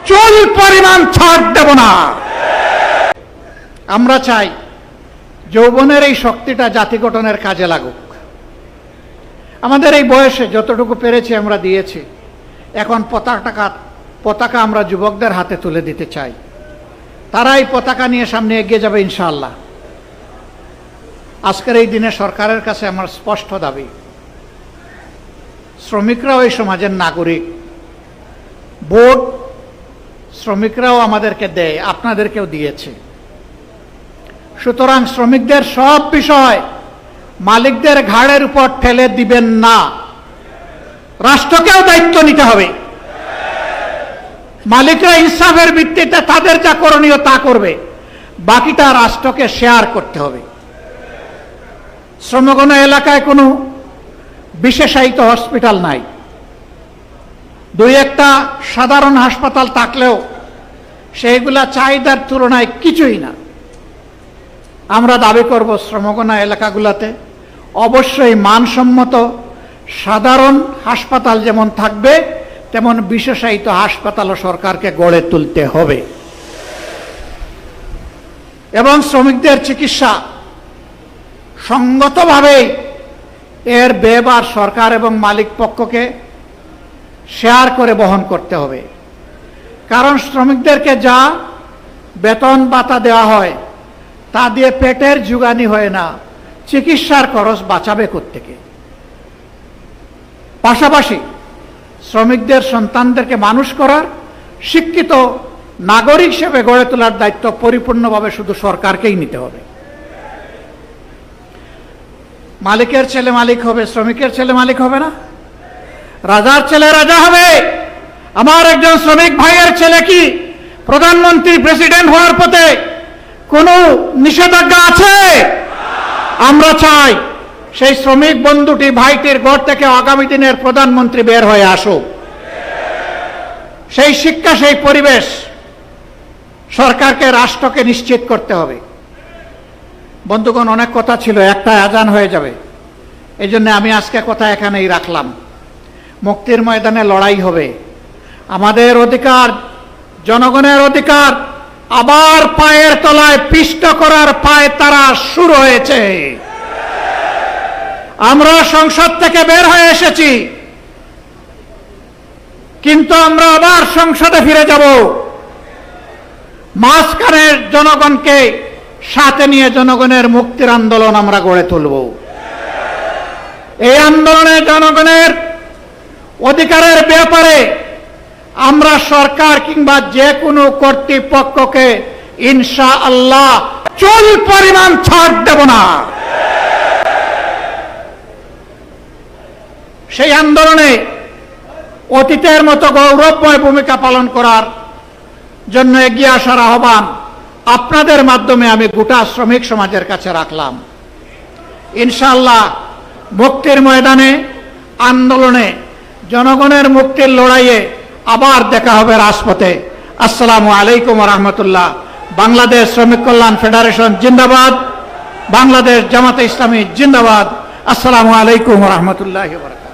চুল পরিমাণ ছাড় দেব না। আমরা চাই যৌবনের এই শক্তিটা জাতি গঠনের কাজে লাগুক। আমাদের এই বয়সে যতটুকু পেরেছি আমরা দিয়েছি। এখন পতাকা আমরা যুবকদের হাতে তুলে দিতে চাই। তারা এই পতাকা নিয়ে সামনে এগিয়ে যাবে ইনশাআল্লাহ। আজকের এই দিনে সরকারের কাছে আমার স্পষ্ট দাবি, শ্রমিকরাও এই সমাজের নাগরিক। ভোট শ্রমিকরাও আমাদেরকে দেয়, আপনাদেরকেও দিয়েছে। সুতরাং শ্রমিকদের সব বিষয় মালিকদের ঘাড়ের উপর ঠেলে দিবেন না। রাষ্ট্রকেও দায়িত্ব নিতে হবে। মালিকরা ইনসাফের ভিত্তিতে তাদের যা করণীয় তা করবে, বাকিটা রাষ্ট্রকে শেয়ার করতে হবে। শ্রমগণ এলাকায় কোনো বিশেষায়িত হসপিটাল নাই। দুই একটা সাধারণ হাসপাতাল থাকলেও সেইগুলা চাহিদার তুলনায় কিছুই না। আমরা দাবি করব শ্রমগণ এলাকাগুলোতে অবশ্যই মানসম্মত সাধারণ হাসপাতাল যেমন থাকবে, তেমন বিশেষায়িত হাসপাতালও সরকারকে গড়ে তুলতে হবে এবং শ্রমিকদের চিকিৎসা সঙ্গতভাবে এর ব্যয়ভার সরকার এবং মালিক পক্ষকে শেয়ার করে বহন করতে হবে। কারণ শ্রমিকদেরকে যা বেতন ভাতা দেওয়া হয় তা দিয়ে পেটের জুগানি হয় না, চিকিৎসার খরচ বাঁচাবে কোত্থেকে। পাশাপাশি শ্রমিকদের সন্তানদেরকে মানুষ করার, শিক্ষিত নাগরিক হিসেবে গড়ে তোলার দায়িত্ব পরিপূর্ণভাবে শুধু সরকারকেই নিতে হবে। মালিকের ছেলে মালিক হবে, শ্রমিকের ছেলে মালিক হবে না। রাজার ছেলে রাজা হবে। আমার একজন শ্রমিক ভাইয়ের ছেলে কি প্রধানমন্ত্রী প্রেসিডেন্ট হওয়ার পথে কোনো নিষেধাজ্ঞা আছে? আমরা চাই সেই শ্রমিক বন্ধুটি ভাইটির ঘর থেকে আগামী দিনের প্রধানমন্ত্রী বের হয়ে আসুক। সেই শিক্ষা, সেই পরিবেশ সরকারকে, রাষ্ট্রকে নিশ্চিত করতে হবে। বন্ধুগণ, অনেক কথা ছিল, একটা আজান হয়ে যাবে। এই জন্য আমি আজকে কথা এখানেই রাখলাম। মুক্তির ময়দানে লড়াই হবে। আমাদের অধিকার, জনগণের অধিকার আবার পায়ের তলায় পিষ্ট করার পায় তারা শুরু হয়েছে। আমরা সংসদ থেকে বের হয়ে এসেছি, কিন্তু আমরা আবার সংসদে ফিরে যাব। মাঝখানের জনগণকে সাথে নিয়ে জনগণের মুক্তির আন্দোলন আমরা গড়ে তুলব। এই আন্দোলনে জনগণের অধিকারের ব্যাপারে আমরা সরকার কিংবা যে কোনো কর্তৃপক্ষকে ইনশাআল্লাহ চুল পরিমাণ ছাড় দেব না। সেই আন্দোলনে অতীতের মতো গৌরবময় ভূমিকা পালন করার জন্য এগিয়ে আসার আহ্বান আপনাদের মাধ্যমে আমি গোটা শ্রমিক সমাজের কাছে রাখলাম। ইনশাআল্লাহ মুক্তির ময়দানে, আন্দোলনে, জনগণের মুক্তির লড়াইয়ে আবার দেখা হবে রাজপথে। আসসালামু আলাইকুম ওয়া রাহমাতুল্লাহ। বাংলাদেশ শ্রমিক কল্যাণ ফেডারেশন জিন্দাবাদ। বাংলাদেশ জামাতে ইসলামী জিন্দাবাদ। আসসালামু আলাইকুম ওয়া রাহমাতুল্লাহি ওয়া বারাকাতুহু।